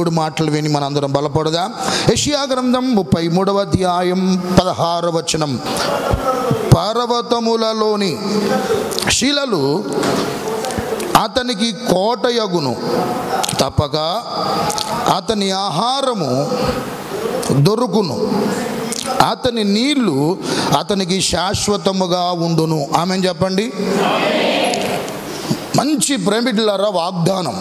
దేవుడి మాటలు విని మనందరం బలపడదాం. యెషయా గ్రంథం 33వ అధ్యాయం 16వ వచనం. పర్వతములలోని శిలలు అతనికి కోటయగును, తప్పక అతని ఆహారము దొరుకును, అతని నీళ్లు అతనికి శాశ్వతముగా ఉండును. ఆమెన్ చెప్పండి. మంచి ప్రేమికులారా వాగ్దానం.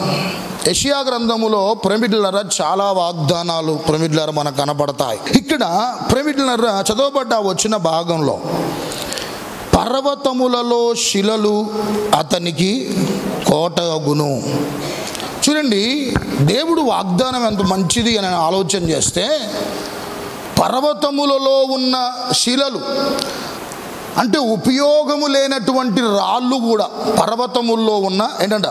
యెషయా గ్రంథములో ప్రేమికులారా చాలా వాగ్దానాలు ప్రేమికులారా మనకు కనపడతాయి. ఇక్కడ ప్రేమికులారా చదవబడ్డ వచ్చిన భాగంలో పర్వతములలో శిలలు అతనికి కోటగును. చూడండి, దేవుడు వాగ్దానం ఎంత మంచిది అని ఆలోచన చేస్తే, పర్వతములలో ఉన్న శిలలు అంటే ఉపయోగము లేనటువంటి రాళ్ళు కూడా పర్వతముల్లో ఉన్న ఏంటంట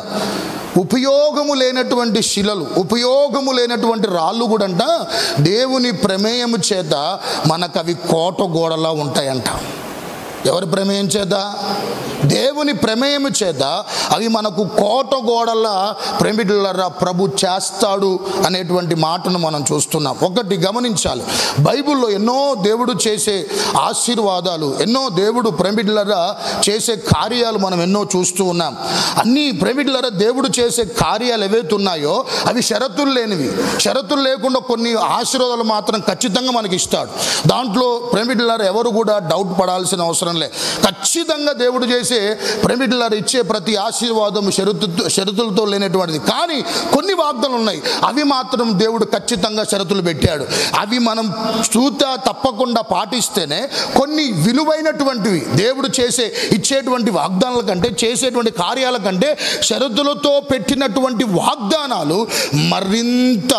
ఉపయోగము లేనటువంటి శిలలు, ఉపయోగము లేనటువంటి రాళ్ళు కూడా అంట దేవుని ప్రమేయము చేత మనకు అవి కోట గోడలా ఉంటాయంట. ఎవరి ప్రమేయం చేత? దేవుని ప్రమేయము చేత అవి మనకు కోట గోడలా ప్రేమికులారా ప్రభు చేస్తాడు అనేటువంటి మాటను మనం చూస్తున్నాం. ఒకటి గమనించాలి, బైబిల్లో ఎన్నో దేవుడు చేసే ఆశీర్వాదాలు, ఎన్నో దేవుడు ప్రేమికులారా చేసే కార్యాలు మనం ఎన్నో చూస్తూ ఉన్నాం. అన్ని ప్రేమికులారా దేవుడు చేసే కార్యాలు ఏవైతే ఉన్నాయో అవి షరతులు లేనివి. షరతులు లేకుండా కొన్ని ఆశీర్వాదాలు మాత్రం ఖచ్చితంగా మనకి ఇస్తాడు. దాంట్లో ప్రేమికులారా ఎవరు కూడా డౌట్ పడాల్సిన అవసరం లేదు. ఖచ్చితంగా దేవుడు చేసే ప్రేమికులారా ఇచ్చే ప్రతి ఆశీర్వాదం షరతులతో లేనటువంటిది. కానీ కొన్ని వాగ్దానాలు ఉన్నాయి, అవి మాత్రం దేవుడు ఖచ్చితంగా షరతులు పెట్టాడు. అవి మనం తప్పకుండా పాటిస్తేనే కొన్ని విలువైనటువంటివి దేవుడు ఇచ్చేటువంటి వాగ్దానాల కంటే, చేసేటువంటి కార్యాల కంటే షరతులతో పెట్టినటువంటి వాగ్దానాలు మరింత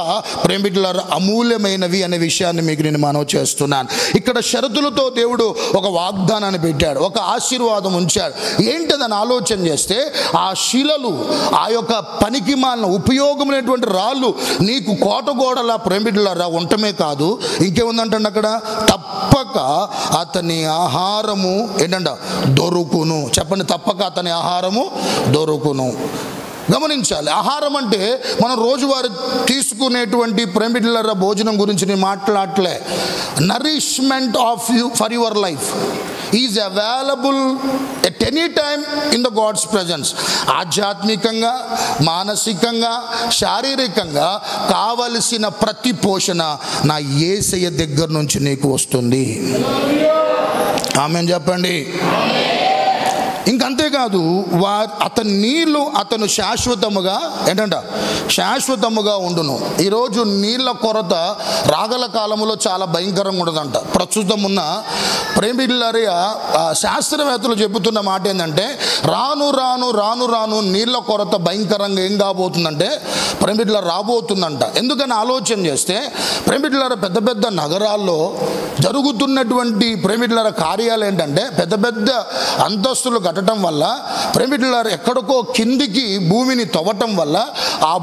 ప్రేమికులారా అమూల్యమైనవి అనే విషయాన్ని మీకు నేను మనవి చేస్తున్నాను. ఇక్కడ షరతులతో దేవుడు ఒక వాగ్దానాన్ని పెట్టాడు, ఒక ఆశీర్వాదం ఉంచాడు. ఏంటదని ఆలోచన చేస్తే, ఆ శిలలు, ఆ యొక్క పనికి మాలిన ఉపయోగం లేనటువంటి రాళ్ళు నీకు కోటగోడలా ప్రేమికులారా ఉండటమే కాదు, ఇంకేముందంటే అక్కడ తప్పక అతని ఆహారము ఏంటంట దొరుకును. చెప్పండి, తప్పక అతని ఆహారము దొరుకును. గమనించాలి, ఆహారం అంటే మనం రోజువారీ తీసుకునేటువంటి ప్రేమికులారా భోజనం గురించి నేను మాట్లాడలే. Nourishment of you for your life is available at any time in the God's presence. ఆధ్యాత్మికంగా, మానసికంగా, శారీరకంగా కావలసిన ప్రతి పోషణ నా యేసయ్య దగ్గర నుంచి నీకు వస్తుంది. ఆమేన్ చెప్పండి. ఇంకంతేకాదు, అతని నీళ్లు అతను శాశ్వతముగా ఏంటంట శాశ్వతముగా ఉండును. ఈరోజు నీళ్ళ కొరత రాగల కాలంలో చాలా భయంకరంగా ఉండదంట. ప్రస్తుతం ఉన్న ప్రేమికులారా శాస్త్రవేత్తలు చెబుతున్న మాట ఏంటంటే, రాను రాను రాను రాను నీళ్ళ కొరత భయంకరంగా ఏం కాబోతుందంటే ప్రేమికులారా రాబోతుందంట. ఎందుకని ఆలోచన చేస్తే, ప్రేమికులారా పెద్ద పెద్ద నగరాల్లో జరుగుతున్నటువంటి ప్రేమికులారా కార్యాలు ఏంటంటే, పెద్ద పెద్ద అంతస్తులు కట్టడం వల్ల ప్రేమికులారా ఎక్కడికో కిందికి భూమిని తవ్వటం వల్ల ఆ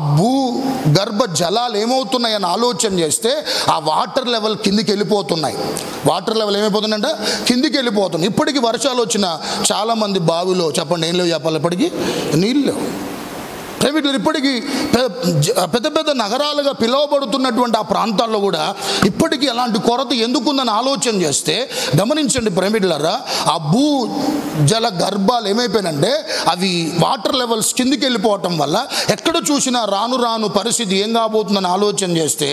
గర్భ జలాలు ఏమవుతున్నాయని ఆలోచన చేస్తే ఆ వాటర్ లెవెల్ కిందికి వెళ్ళిపోతున్నాయి. వాటర్ లెవెల్ ఏమైపోతుందంటే కిందికి వెళ్ళిపోతుంది. ఇప్పటికీ వర్షాలు వచ్చిన చాలామంది బావిలో చెప్పండి ఏం లేవు చెప్పాలి, ఇప్పటికీ నీళ్ళు. ప్రేమికులు ఇప్పటికీ పెద్ద పెద్ద నగరాలుగా పిలువబడుతున్నటువంటి ఆ ప్రాంతాల్లో కూడా ఇప్పటికీ అలాంటి కొరత ఎందుకుందని ఆలోచన చేస్తే గమనించండి ప్రేమికులారా, ఆ జల గర్భాలు ఏమైపోయినంటే అవి వాటర్ లెవెల్స్ కిందికి వెళ్ళిపోవటం వల్ల ఎక్కడ చూసినా రాను రాను పరిస్థితి ఏం కాబోతుందని ఆలోచన చేస్తే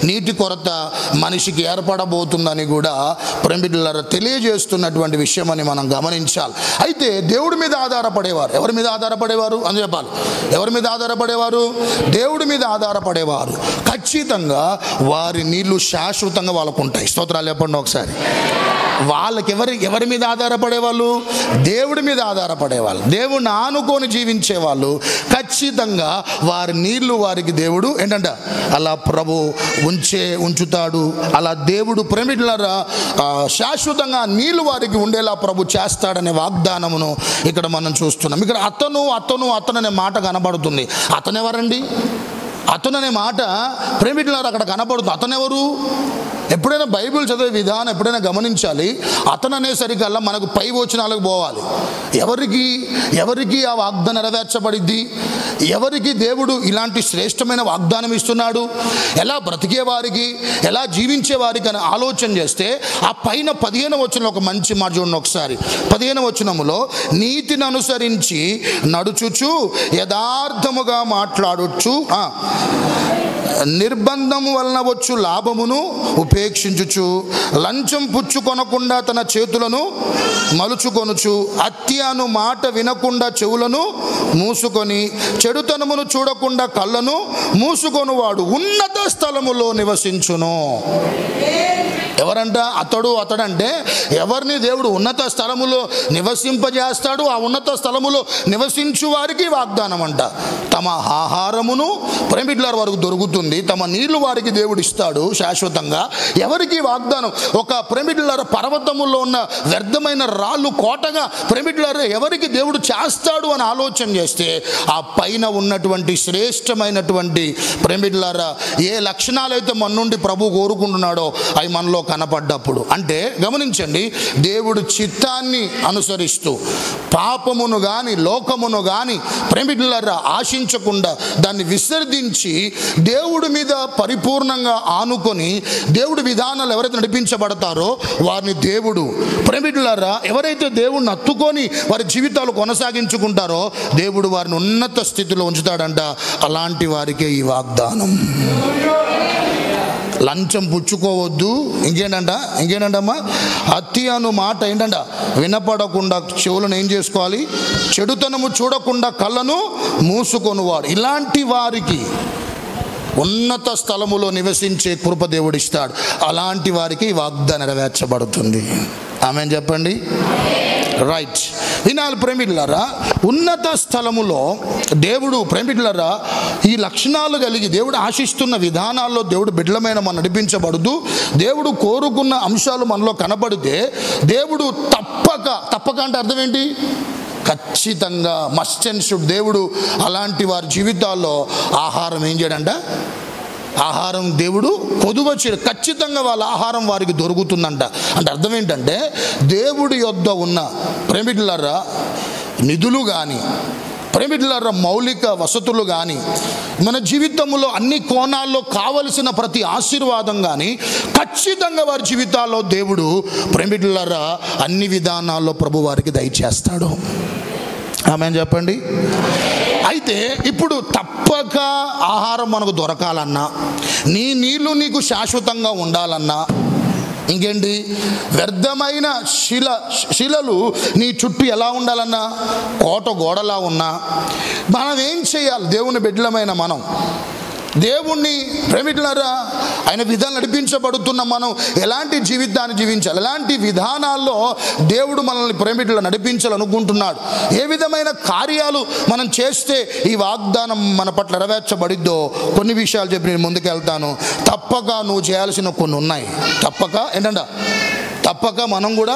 నీటి కొరత మనిషికి ఏర్పడబోతుందని కూడా ప్రేమికులారా తెలియజేస్తున్నటువంటి విషయం అని మనం గమనించాలి. అయితే దేవుడి మీద ఆధారపడేవారు, ఎవరి మీద ఆధారపడేవారు అని చెప్పాలి, ఎవరి మీద ఆధారపడేవారు? దేవుడి మీద ఆధారపడేవారు ఖచ్చితంగా వారి నీళ్లు శాశ్వతంగా వాళ్ళకు ఉంటాయి. స్తోత్రాలు చెప్పండి ఒకసారి. వాళ్ళకి ఎవరి మీద ఆధారపడేవాళ్ళు? దేవుడి మీద ఆధారపడేవాళ్ళు, దేవుడిని ఆనుకొని జీవించేవాళ్ళు ఖచ్చితంగా వారి నీళ్లు వారికి దేవుడు ఏంటంట అలా ప్రభు ఉంచుతాడు. అలా దేవుడు ప్రేమికులారా శాశ్వతంగా నీళ్లు వారికి ఉండేలా ప్రభు చేస్తాడనే వాగ్దానమును ఇక్కడ మనం చూస్తున్నాం. ఇక్కడ అతను అనే మాట కనబడుతుంది. అతను ఎవరండి? అతను అనే మాట ప్రేమికులారా అక్కడ కనబడుతుంది. అతనెవరు? ఎప్పుడైనా బైబిల్ చదివే విధానం ఎప్పుడైనా గమనించాలి. అతను అనేసరికల్లా మనకు పై వచనాలకు పోవాలి. ఎవరికి ఆ వాగ్దానం నెరవేర్చబడిద్ది? ఎవరికి దేవుడు ఇలాంటి శ్రేష్టమైన వాగ్దానం ఇస్తున్నాడు, ఎలా బ్రతికే వారికి, ఎలా జీవించే వారికి అని ఆలోచన చేస్తే ఆ పైన 15వ వచనంలో ఒక మంచి మాట చూడండి ఒకసారి. 15వ వచనములో నీతిని అనుసరించి నడుచుచు యథార్థముగా మాట్లాడొచ్చు, నిర్బంధము వలన వచ్చు లాభమును ఉపేక్షించుచు, లంచం పుచ్చుకొనకుండా తన చేతులను మలుచుకొనుచు, హత్యను మాట వినకుండా చెవులను మూసుకొని, చెడుతనమును చూడకుండా కళ్ళను మూసుకొనువాడు ఉన్నత స్థలములో నివసించును. ఎవరంట అతడంటే ఎవరిని దేవుడు ఉన్నత స్థలములో నివసింపజేస్తాడు. ఆ ఉన్నత స్థలములో నివసించు వారికి వాగ్దానం అంట. తమ ఆహారమును ప్రేమిట్ల వరకు దొరుకుతుంది, తమ నీళ్లు వారికి దేవుడు ఇస్తాడు శాశ్వతంగా. ఎవరికి వాగ్దానం? ఒక ప్రేమిట్ల పర్వతములో ఉన్న వ్యర్థమైన రాళ్ళు కోటగా ప్రేమిట్ల ఎవరికి దేవుడు చేస్తాడు అని ఆలోచన చేస్తే ఆ పైన ఉన్నటువంటి శ్రేష్టమైనటువంటి ప్రేమిట్లారా ఏ లక్షణాలైతే మన నుండి ప్రభు కోరుకుంటున్నాడో అవి మనలో కనపడ్డప్పుడు, అంటే గమనించండి, దేవుడు చిత్తాన్ని అనుసరిస్తూ పాపమును గాని లోకమును గాని ప్రేమిట్లరా ఆశించకుండా దాన్ని విసర్జించి దేవుడి మీద పరిపూర్ణంగా ఆనుకొని దేవుడి విధానాలు ఎవరైతే నడిపించబడతారో వారిని దేవుడు ప్రేమిట్లరా ఎవరైతే దేవుడిని హత్తుకొని వారి జీవితాలు కొనసాగించుకుంటారో దేవుడు వారిని ఉన్నత స్థితిలో ఉంచుతాడంట. అలాంటి వారికే ఈ వాగ్దానం. లంచం పుచ్చుకోవద్దు, ఇంకేంటమ్మా, హత్య అను మాట ఏంటంట వినపడకుండా చెవులను ఏం చేసుకోవాలి, చెడుతనము చూడకుండా కళ్ళను మూసుకొనువాడు. ఇలాంటి వారికి ఉన్నత స్థలములో నివసించే కృప దేవుడు ఇస్తాడు. అలాంటి వారికి వాగ్దానం నెరవేర్చబడుతుంది. ఆమేన్ చెప్పండి. రైట్. వినాలి ప్రేమిట్లరా, ఉన్నత స్థలములో దేవుడు ప్రేమిట్లరా ఈ లక్షణాలు కలిగి దేవుడు ఆశిస్తున్న విధానాల్లో దేవుడు బిడ్డలమైన మనం నడిపించబడుతూ దేవుడు కోరుకున్న అంశాలు మనలో కనబడితే దేవుడు తప్పక అంటే అర్థం ఏంటి? ఖచ్చితంగా మస్ట్ అండ్ షుడ్ దేవుడు అలాంటి వారి జీవితాల్లో ఆహారం ఏం చేయడంట, ఆహారం దేవుడు పొదువ చేయడు. ఖచ్చితంగా వాళ్ళ ఆహారం వారికి దొరుకుతుందంట. అంటే అర్థం ఏంటంటే దేవుడి యొద్ద ఉన్న ప్రేమిట్లరా నిధులు కానీ ప్రేమిట్లరా మౌలిక వసతులు కానీ మన జీవితంలో అన్ని కోణాల్లో కావలసిన ప్రతి ఆశీర్వాదం కానీ ఖచ్చితంగా వారి జీవితాల్లో దేవుడు ప్రేమిట్లరా అన్ని విధానాల్లో ప్రభు వారికి దయచేస్తాడు. ఆమేన్ చెప్పండి. అయితే ఇప్పుడు తప్పక ఆహారం మనకు దొరకాలన్నా, నీళ్ళు నీకు శాశ్వతంగా ఉండాలన్నా, ఇంకేంటి వ్యర్థమైన శిలలు నీ చుట్టూ ఎలా ఉండాలన్నా కోట గోడలా ఉన్నా మనం ఏం చేయాలి? దేవుని బిడ్డలమైన మనం దేవుణ్ణి ప్రేమిట్లరా ఆయన విధానం నడిపించబడుతున్న మనం ఎలాంటి జీవితాన్ని జీవించాలి, ఎలాంటి విధానాల్లో దేవుడు మనల్ని ప్రేమిట్ల నడిపించాలనుకుంటున్నాడు, ఏ విధమైన కార్యాలు మనం చేస్తే ఈ వాగ్దానం మన పట్ల నెరవేర్చబడిద్దో కొన్ని విషయాలు చెప్పి నేను ముందుకు వెళ్తాను. తప్పక నువ్వు చేయాల్సిన కొన్ని ఉన్నాయి. తప్పక మనం కూడా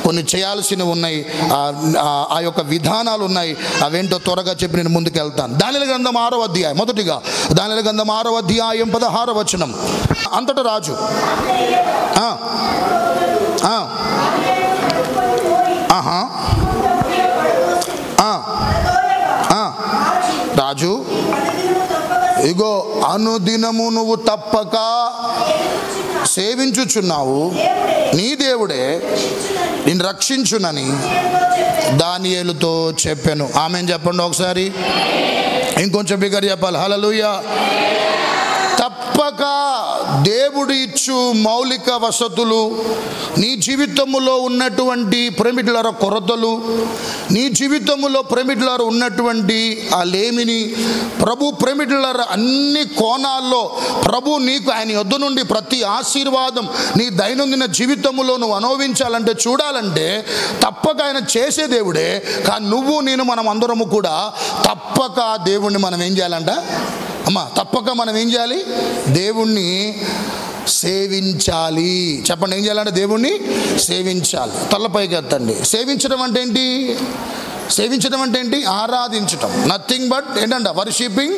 కొన్ని చేయాల్సినవి ఉన్నాయి. ఆ యొక్క విధానాలు ఉన్నాయి. అవేంటో త్వరగా చెప్పి నేను ముందుకు వెళ్తాను. దానియేలు గ్రంథం 6వ అధ్యాయం. మొదటిగా దానియేలు గ్రంథం 6వ అధ్యాయం 16వ వచనం. అంతటా రాజు రాజు ఇగో అనుదినము నువ్వు తప్పక సేవించుచున్నావు, నీ దేవుడే నిన్ను రక్షించునని దానియేలుతో చెప్పాను. ఆమేన్ చెప్పండి ఒకసారి. ఇంకొంచెం బిగ్గర చెప్పాలి. హల్లెలూయా. తప్పక దేవుడు ఇచ్చు మౌలిక వసతులు, నీ జీవితంలో ఉన్నటువంటి ప్రేమిట్లర కొరతలు, నీ జీవితంలో ప్రేమిట్లర ఉన్నటువంటి ఆ లేమిని ప్రభు ప్రేమిట్లర అన్ని కోణాల్లో ప్రభు నీకు ఆయన యొద్ద నుండి ప్రతి ఆశీర్వాదం నీ దైనందిన జీవితంలో నువ్వు అనుభవించాలంటే చూడాలంటే తప్పక ఆయన చేసే దేవుడే. కానీ నువ్వు నేను మనం అందరము కూడా తప్పక దేవుణ్ణి మనం ఏం చేయాలంట తప్పక మనం ఏం చేయాలి? దేవుణ్ణి సేవించాలి. చెప్పండి, ఏం చేయాలంటే దేవుణ్ణి సేవించాలి. తలపైకి ఎత్తండి. సేవించడం అంటే ఏంటి? సేవించడం అంటే ఏంటి? ఆరాధించటం. నథింగ్ బట్ ఏంటంట? Worshipping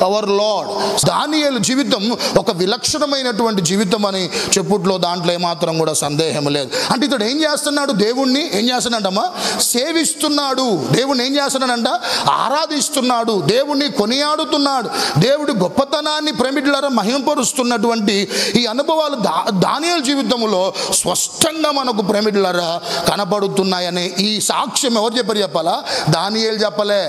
our Lord. దానియేలు జీవితం ఒక విలక్షణమైనటువంటి జీవితం అని చెప్పుట్లో దాంట్లో ఏమాత్రం కూడా సందేహం లేదు. అంటే ఇతడు ఏం చేస్తున్నాడు? దేవుణ్ణి ఏం చేస్తున్నాడమ్మా? సేవిస్తున్నాడు. దేవుణ్ణి ఏం చేస్తున్నాడంట? ఆరాధిస్తున్నాడు. దేవుణ్ణి కొనియాడుతున్నాడు. దేవుడి గొప్పతనాన్ని ప్రేమికులారా మహిమపరుస్తున్నటువంటి ఈ అనుభవాలు దానియేలు జీవితంలో స్పష్టంగా మనకు ప్రేమికులారా కనబడుతున్నాయని ఈ సాక్ష్యం ఎవరు చెప్పాలా? దానియేలు చెప్పలే.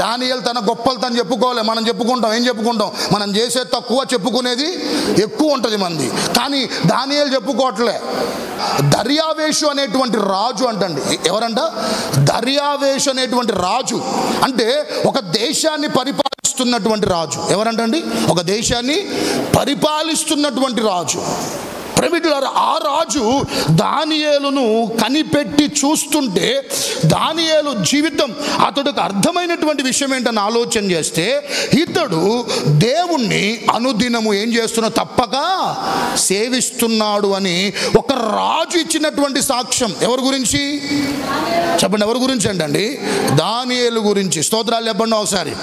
దానియేలు తన గొప్పలు తను చెప్పుకోలే. మనం చెప్పుకుంటాం. ఏం చెప్పుకుంటాం? మనం చేసే తక్కువ, చెప్పుకునేది ఎక్కువ ఉంటుంది మంది. కానీ దానియేలు చెప్పుకోవట్లే. దర్యావేషు అనేటువంటి రాజు అంటండి. ఎవరంట? దర్యావేషు అనేటువంటి రాజు అంటే ఒక దేశాన్ని పరిపాలిస్తున్నటువంటి రాజు. ఎవరంటండి? ఒక దేశాన్ని పరిపాలిస్తున్నటువంటి రాజు. ప్రేమికులారా, ఆ రాజు దానియేలును కనిపెట్టి చూస్తుంటే దానియేలు జీవితం అతడికి అర్థమైనటువంటి విషయం ఏంటని ఆలోచన చేస్తే ఇతడు దేవుణ్ణి అనుదినము ఏం చేస్తున్నా తప్పక సేవిస్తున్నాడు అని ఒక రాజు ఇచ్చినటువంటి సాక్ష్యం. ఎవరి గురించి చెప్పండి? ఎవరి గురించి అంటండి? దానియేలు గురించి. స్తోత్రాలు చెప్పండి ఒకసారి.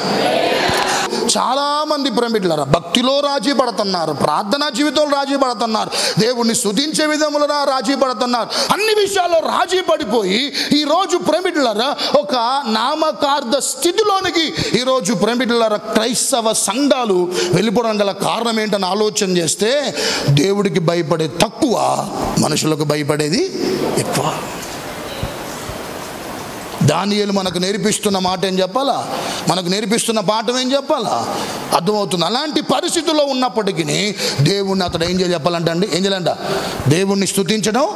చాలామంది ప్రేమికులారా భక్తిలో రాజీ పడుతున్నారు, ప్రార్థనా జీవితంలో రాజీ పడుతున్నారు, దేవుణ్ణి స్తుతించే విధములో రాజీ పడుతున్నారు. అన్ని విషయాల్లో రాజీ పడిపోయి ఈరోజు ప్రేమికులారా ఒక నామకార్థ స్థితిలోనికి ఈరోజు ప్రేమికులారా క్రైస్తవ సంఘాలు వెళ్ళిపోవడం గల కారణం ఏంటని ఆలోచన చేస్తే దేవుడికి భయపడే తక్కువ, మనుషులకు భయపడేది ఎక్కువ. దానియేలు మనకు నేర్పిస్తున్న మాట ఏం చెప్పాలా? మనకు నేర్పిస్తున్న పాఠం ఏం చెప్పాలా? అర్థమవుతుంది. అలాంటి పరిస్థితుల్లో ఉన్నప్పటికీ దేవుణ్ణి అతడు ఏం చెప్పాలంట అండి? ఏం చేయాలంట? దేవుణ్ణి స్తుతించడం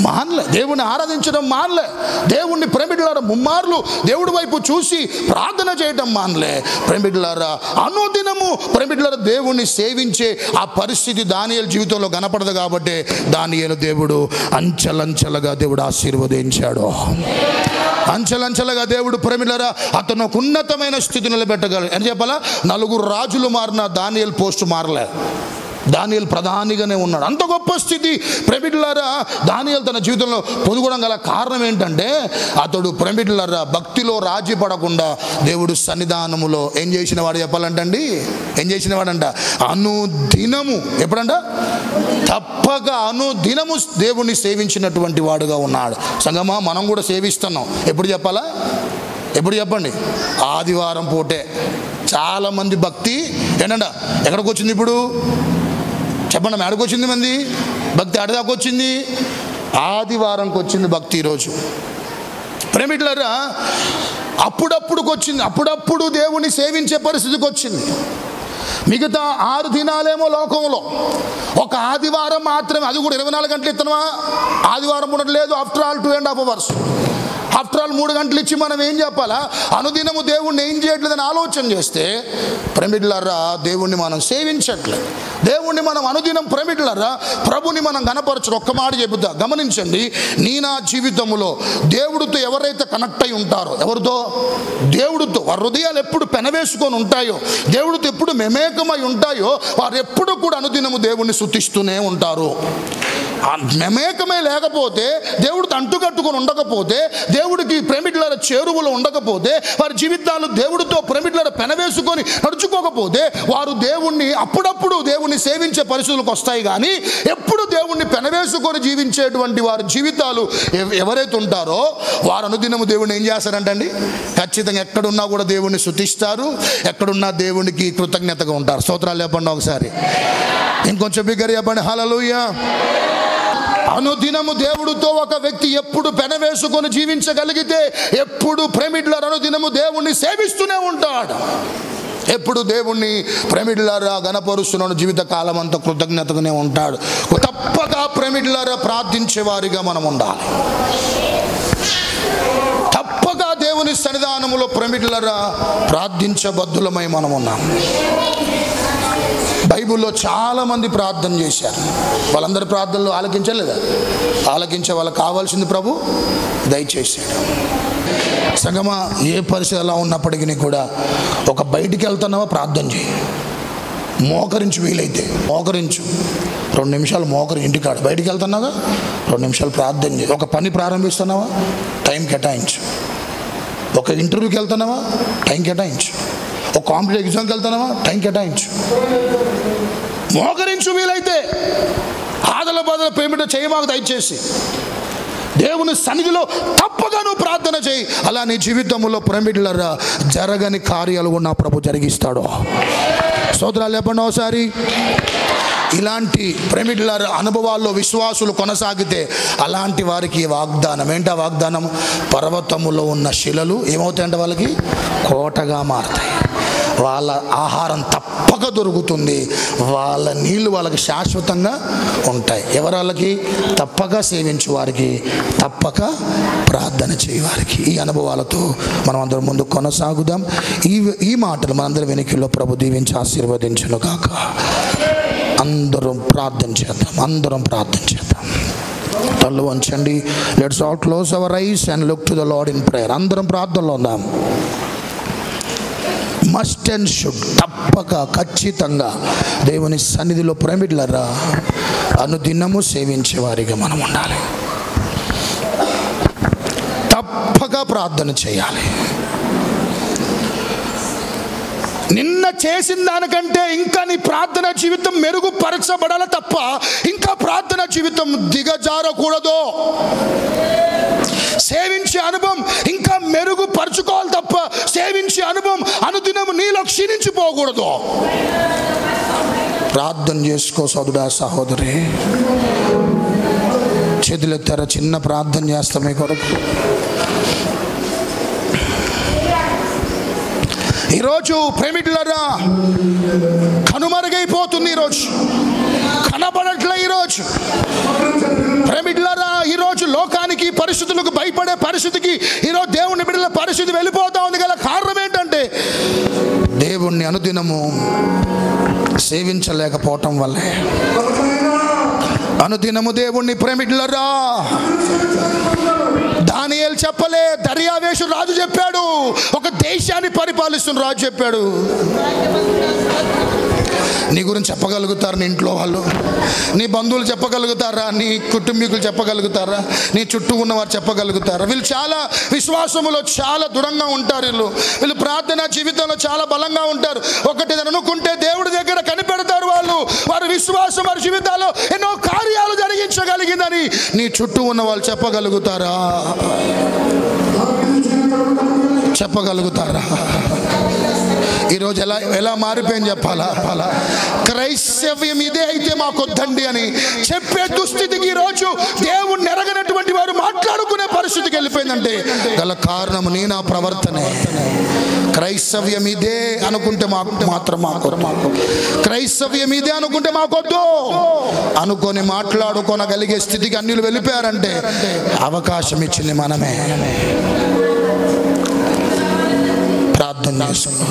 మానలే, దేవుణ్ణి ఆరాధించడం మానలే, దేవుణ్ణి ప్రేమికులారా ముమ్మార్లు దేవుడి వైపు చూసి ప్రార్థన చేయడం మానలే. ప్రేమికులారా అనుదినము ప్రేమికులారా దేవుణ్ణి సేవించే ఆ పరిస్థితి దానియేలు జీవితంలో కనపడదు. కాబట్టి దానియేలు దేవుడు అంచెలంచెలుగా దేవుడు ఆశీర్వదించాడు. అంచెలంచెలుగా దేవుడు ప్రేమికులారా అతను ఒక ఉన్నతమైన స్థితి నిలబెట్టగలడు. అని చెప్పాలా? 4 రాజులు మారిన దానియేలు పోస్టు మారలే. దానియేలు ప్రధానిగానే ఉన్నాడు. అంత గొప్ప స్థితి ప్రేమికులారా దానియేలు తన జీవితంలో పొందుకోవడం గల కారణం ఏంటంటే అతడు ప్రేమికులారా భక్తిలో రాజీ పడకుండా దేవుడు సన్నిధానములో ఏం చేసిన వాడు చెప్పాలంటండి? ఏం చేసిన వాడంట? అనుదినము. ఎప్పుడంట? తప్పక అనుదినము దేవుణ్ణి సేవించినటువంటి వాడుగా ఉన్నాడు. సంగమా మనం కూడా సేవిస్తున్నాం. ఎప్పుడు చెప్పాలా? ఎప్పుడు చెప్పండి? ఆదివారం పూటే. చాలామంది భక్తి ఏంటంట ఎక్కడికి వచ్చింది ఇప్పుడు? చెప్పండి, ఎక్కడికి వచ్చింది మంది భక్తి? అడదాకా వచ్చింది, ఆదివారంకి వచ్చింది భక్తి ఈరోజు. ప్రేమికులారా అప్పుడప్పుడుకి వచ్చింది, అప్పుడప్పుడు దేవుని సేవించే పరిస్థితికి వచ్చింది. మిగతా 6 దినాలేమో లోకంలో, ఒక ఆదివారం మాత్రమే, అది కూడా 24 గంటలు ఇస్తున్నావా? ఆదివారం ఉండట్లేదు. After all 2.5 hours. After all 3 గంటలు ఇచ్చి మనం ఏం చెప్పాలా? అనుదినము దేవుణ్ణి ఏం చేయట్లేదని ఆలోచన చేస్తే ప్రేమికులారా దేవుణ్ణి మనం సేవించట్లేదు. దేవుణ్ణి మనం అనుదినం ప్రేమికులారా ప్రభుని మనం గణపరచరు. ఒక్క మాట చెబుతా, గమనించండి. నా జీవితంలో దేవుడితో ఎవరైతే కనెక్ట్ అయి ఉంటారో, ఎవరితో? దేవుడితో. వారి హృదయాలు ఎప్పుడు పెనవేసుకొని ఉంటాయో, దేవుడితో ఎప్పుడు మెమేకమై ఉంటాయో, వారు ఎప్పుడు కూడా అనుదినము దేవుణ్ణి స్తుతిస్తూనే ఉంటారు. మెమేకమే లేకపోతే, దేవుడితో అంటుకట్టుకొని ఉండకపోతే, దేవుడికి ప్రేమికులారా చేరువలో ఉండకపోతే, వారి జీవితాలు దేవుడితో ప్రేమికులారా పెనవేసుకొని నడుచుకోకపోతే వారు దేవుణ్ణి అప్పుడప్పుడు దేవుణ్ణి సేవించే పరిస్థితులకు వస్తాయి. కానీ ఎప్పుడు దేవుణ్ణి పెనవేసుకొని జీవించేటువంటి వారి జీవితాలు ఎవరైతే ఉంటారో వారు అనుదినము దేవుణ్ణి ఏం చేస్తారంటండి? ఖచ్చితంగా ఎక్కడున్నా కూడా దేవుణ్ణి స్తుతిస్తారు, ఎక్కడున్నా దేవునికి కృతజ్ఞతగా ఉంటారు. స్తోత్రాలు చెప్పండి ఒకసారి. ఇంకొంచెం బిగ్గర చెప్పండి హల్లెలూయా. అనుదినము దేవుడితో ఒక వ్యక్తి ఎప్పుడు పెనవేసుకొని జీవించగలిగితే ఎప్పుడు ప్రేమికులారా అనుదినము దేవుణ్ణి సేవిస్తూనే ఉంటాడు. ఎప్పుడు దేవుణ్ణి ప్రేమికులారా గణపరుస్తున్నాడు, జీవిత కాలం అంతా కృతజ్ఞతగానే ఉంటాడు. తప్పగా ప్రేమికులారా ప్రార్థించే వారిగా మనం ఉండాలి. తప్పగా దేవుని సన్నిధానములో ప్రేమికులారా ప్రార్థించబద్ధులమై మనం ఉన్నాం. బైబిల్లో చాలామంది ప్రార్థన చేశారు. వాళ్ళందరి ప్రార్థనలు ఆలకించలేదా? ఆలకించే వాళ్ళకి కావాల్సింది ప్రభు దయచేసాడు. సంగమా ఏ పరిస్థితి ఎలా ఉన్నప్పటికీ కూడా ఒక బయటికి వెళ్తున్నావా ప్రార్థన చేయి. మోకరించు, వీలైతే మోకరించు. 2 నిమిషాలు ఇంటికాడ బయటికి వెళ్తున్నావా 2 నిమిషాలు ప్రార్థన చేయి. ఒక పని ప్రారంభిస్తున్నావా టైం కేటాయించు. ఒక ఇంటర్వ్యూకి వెళ్తున్నావా టైం కేటాయించు. ఒక కాంపిటేటివ్ ఎగ్జామ్కి వెళ్తున్నావా టైం కేటాయించు. మోకరించు, వీలైతే ఆదల బాధల పేమెంట్ చేయమాకు దయచేసి. దేవుని సన్నిధిలో తప్పగా నువ్వు ప్రార్థన చేయి. అలా నీ జీవితంలో ప్రేమికులారా జరగని కార్యాలు ఉన్న ప్రభు జరిగిస్తాడు. స్తోత్రాలు చెప్పండి ఒకసారి. ఇలాంటి ప్రేమికులారా అనుభవాల్లో విశ్వాసులు కొనసాగితే అలాంటి వారికి వాగ్దానం ఏంటా వాగ్దానం? పర్వతములో ఉన్న శిలలు ఏమవుతాయంటే వాళ్ళకి కోటగా మారుతాయి. వాళ్ళ ఆహారం తప్పక దొరుకుతుంది. వాళ్ళ నీళ్లు వాళ్ళకి శాశ్వతంగా ఉంటాయి. ఎవరు వాళ్ళకి? తప్పక సేవించు వారికి, తప్పక ప్రార్థన చేయవారికి. ఈ అనుభవాలతో మనం అందరం ముందు కొనసాగుదాం. ఈ మాటలు మనందరం వెనుకల్లో ప్రభు దీవించి ఆశీర్వదించును గాక. అందరం ప్రార్థన చేద్దాం. తల్లు వంచండి. Let's all close our eyes and look to the Lord in prayer. అందరం ప్రార్థనలో ఉందాం. మస్ట్ అండ్ షుడ్, తప్పక ఖచ్చితంగా దేవుని సన్నిధిలో ప్రేమికులారా అనుదినము సేవించే వారిగా మనం ఉండాలి. తప్పక ప్రార్థన చేయాలి. నిన్న చేసిన దానికంటే ఇంకా నీ ప్రార్థన జీవితం మెరుగుపరచబడాలి తప్ప ఇంకా ప్రార్థన జీవితం దిగజారకూడదు. సేవించే అనుభవం ఇంకా మెరుగుపరచుకోవాలి తప్ప సేవించే అనుభవం అనుదినం నీలో క్షీణించిపోకూడదు. ప్రార్థన చేసుకో సోదరుడా, సహోదరి. చేతులెత్తారా? చిన్న ప్రార్థన చేస్తాం మీ కొరకు. ఈరోజు ప్రేమికులారా కనుమరుగైపోతుంది. ఈరోజు కనబడట్లే. ఈరోజు ప్రేమికులారా ఈరోజు లోకానికి పరిస్థితులకు భయపడే పరిస్థితికి ఈరోజు దేవుని బిడ్డల పరిస్థితి వెళ్ళిపోతా ఉంది. గల కారణం ఏంటంటే దేవుణ్ణి అనుదినము సేవించలేకపోవటం వల్లే. అనుదినము దేవుణ్ణి ప్రేమికులారా దానియేలు చెప్పలే, దర్యావేషు రాజు చెప్పాడు. ఒక దేశాన్ని పరిపాలిస్తున్న రాజు చెప్పాడు. నీ గురించి చెప్పగలుగుతారు నీ ఇంట్లో వాళ్ళు, నీ బంధువులు చెప్పగలుగుతారా, నీ కుటుంబీకులు చెప్పగలుగుతారా, నీ చుట్టూ ఉన్నవారు చెప్పగలుగుతారా? వీళ్ళు చాలా విశ్వాసములో చాలా దృఢంగా ఉంటారు. వీళ్ళు ప్రార్థన జీవితంలో చాలా బలంగా ఉంటారు. ఒకటి అనుకుంటే దేవుడి దగ్గర కనిపెడతారు. వారి విశ్వాసం వారి జీవితాల్లో ఎన్నో కార్యాలు జరిగించగలిగిందని నీ చుట్టూ ఉన్న వాళ్ళు చెప్పగలుగుతారా? ఈరోజు ఎలా మారిపోయింది చెప్పాలా? క్రైస్తవ్యం ఇదే అయితే మాకొద్దండి అని చెప్పే దుస్థితికి ఈరోజు దేవుణ్ణి ఎరగనటువంటి వారు మాట్లాడుకునే పరిస్థితికి వెళ్ళిపోయిందంటే గల కారణం నా ప్రవర్తనే. క్రైస్తవ్యం ఇదే అనుకుంటే క్రైస్తవ్యం ఇదే అనుకుంటే మాకొద్దు అనుకొని మాట్లాడుకోనగలిగే స్థితికి అన్యులు వెళ్ళిపోయారంటే అవకాశం ఇచ్చింది మనమే. ప్రార్థన చేసుకో.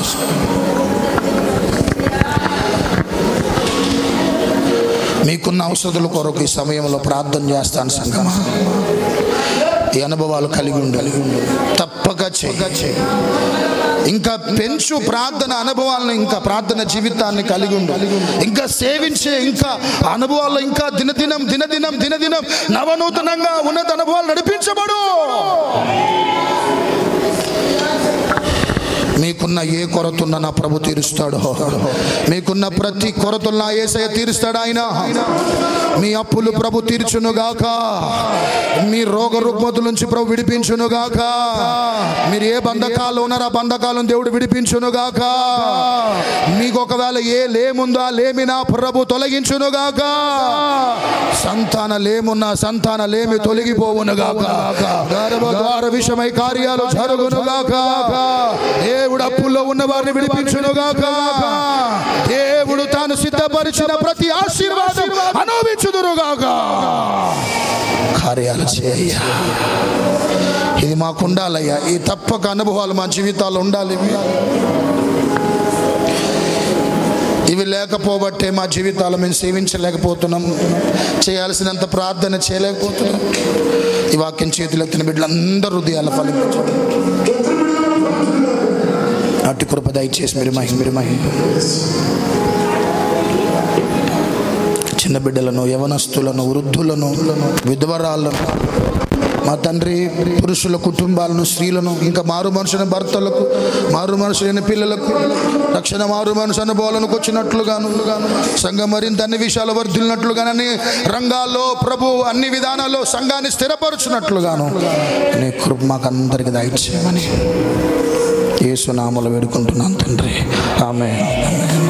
మీకున్న అవసరాల కొరకు ఈ సమయంలో ప్రార్థన చేస్తాను సంగమా. ఈ అనుభవాలు కలిగి ఉండాలి. తప్పక చేయి. ఇంకా పెంచు ప్రార్థన అనుభవాలను, ఇంకా ప్రార్థన జీవితాన్ని కలిగి ఉండాలి. ఇంకా సేవించే ఇంకా అనుభవాల్లో ఇంకా దినదినం నవనూతనంగా ఉన్నత అనుభవాలు నడిపించబడు. మీకున్న ఏ కొరతున్నా నా ప్రభు తీరుస్తాడు. మీకున్న ప్రతి కొరతున్నా యేసయ్య తీరుస్తాడు. ఆయన మీ అప్పులు ప్రభు తీర్చునుగాక. మీ రోగ రుగ్మతుల నుంచి ప్రభు విడిపించునుగాక. మీరు ఏ బంధకాలు ఉన్నారో ఆ బంధకాలను దేవుడు విడిపించునుగాక. మీకు ఒకవేళ ఏ లేముందో ఆ లేమి నా ప్రభు తొలగించునుగాక. సంతాన లేమున్నా సంతాన లేమి తొలగిపోవునుగాక. గర్భద్వార విషయమై కార్యాలు జరుగునుగాక. దేవుడు అప్పుల్లో ఉన్న వారిని విడిపించునుగాక. దేవుడు తాను సిద్ధపరిచిన ప్రతి ఆశీర్వాదం అనుభవించుదురుగాక. కార్యాలు చేయ. ఇది మాకు ఉండాలయ్యా. ఈ తప్పక అనుభవాలు మా జీవితాల్లో ఉండాలి. ఇవి లేకపోబట్టే మా జీవితాలు మేము సేవించలేకపోతున్నాం. చేయాల్సినంత ప్రార్థన చేయలేకపోతున్నాం. ఈ వాక్యం చేతులెత్తిన బిడ్డలందరూ హృదయాల ఫలించండి. అటు కృప దయచేసి మీరు మహిమ చిన్న బిడ్డలను, యవనస్తులను, వృద్ధులను, విధవరాలను, మా తండ్రి పురుషుల కుటుంబాలను, స్త్రీలను, ఇంకా మారు మనుషుల భర్తలకు, మారు మనుషులైన పిల్లలకు, రక్షణ మారు మనుషు అనుభవాలకు వచ్చినట్లుగాను, సంఘం మరింత అన్ని విషయాలు వర్ధిల్లినట్లుగాను, అన్ని రంగాల్లో ప్రభు అన్ని విధానాల్లో సంఘాన్ని స్థిరపరుచున్నట్లుగాను నీ కృప మాకు అందరికి దయచేయమని యేసు నామములో వేడుకుంటున్నాను తండ్రి. ఆమేన్.